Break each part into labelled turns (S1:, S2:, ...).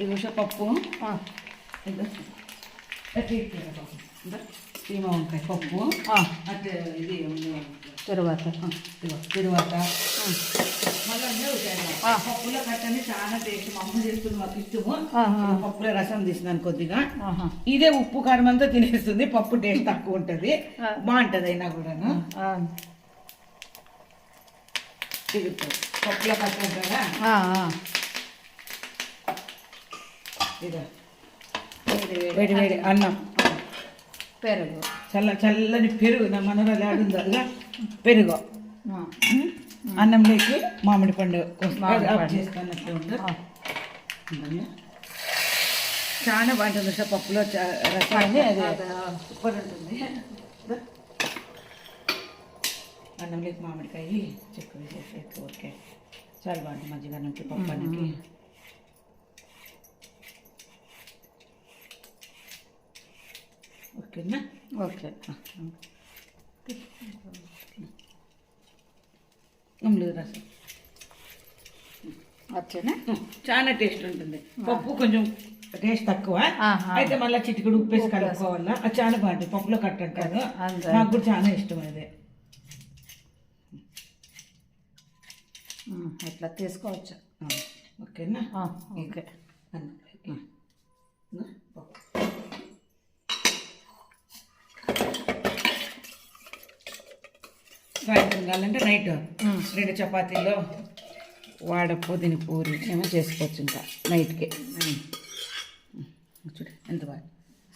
S1: ఇది పప్పు సీమ వంకాయ పప్పు అట్లా ఇది
S2: తరువాత
S1: తిరువాత మళ్ళీ పప్పులో కట్టని చాలా టేస్ట్ మా అమ్మ చేస్తుంది మాకు ఇష్టము పప్పులో రసం తీసినాను కొద్దిగా ఇదే ఉప్పు కారం అంతా తినేస్తుంది పప్పు టేస్ట్ తక్కువ ఉంటుంది బాగుంటుంది అయినా కూడాను పప్పులో కట్టాం కదా వేడి వేడి అన్నం
S2: పెరుగు
S1: చల్లని పెరుగు నా మనరాలు ఆడుందా పెరుగు అన్నంలోకి మామిడి పండు చేస్తున్నట్లు ఉండదు చాలా బాగుంటుంది సార్ పప్పులో రసాన్ని అది సూపర్ ఉంటుంది అన్నంలోకి మామిడికాయ చెక్కు వేసేసి ఓకే చాలా బాగుంటుంది మజ్జిగ అన్నంకి పప్పు అన్నంకి ఓకేనా
S2: ఓకే
S1: రసం
S2: వచ్చేనా
S1: చాలా టేస్ట్ ఉంటుంది పప్పు కొంచెం టేస్ట్ తక్కువ అయితే మళ్ళీ చిటికడు ఉప్పేసి కలుపుకోవాలా అది చాలా బాగుంటుంది పప్పులో కట్టంటారు నాకు కూడా చాలా ఇష్టం అది
S2: అట్లా తీసుకోవచ్చు
S1: ఓకేనా
S2: ఓకే
S1: సాయంత్రం కావాలంటే నైట్ 2 చపాతీలో వాడపొదిని పూరి ఏమో చేసుకోవచ్చు ఇంకా నైట్కి చూడు ఎంత బాగా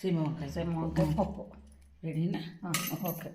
S1: సీమ వంకాయ
S2: పప్పు
S1: రెడీనా
S2: ఓకే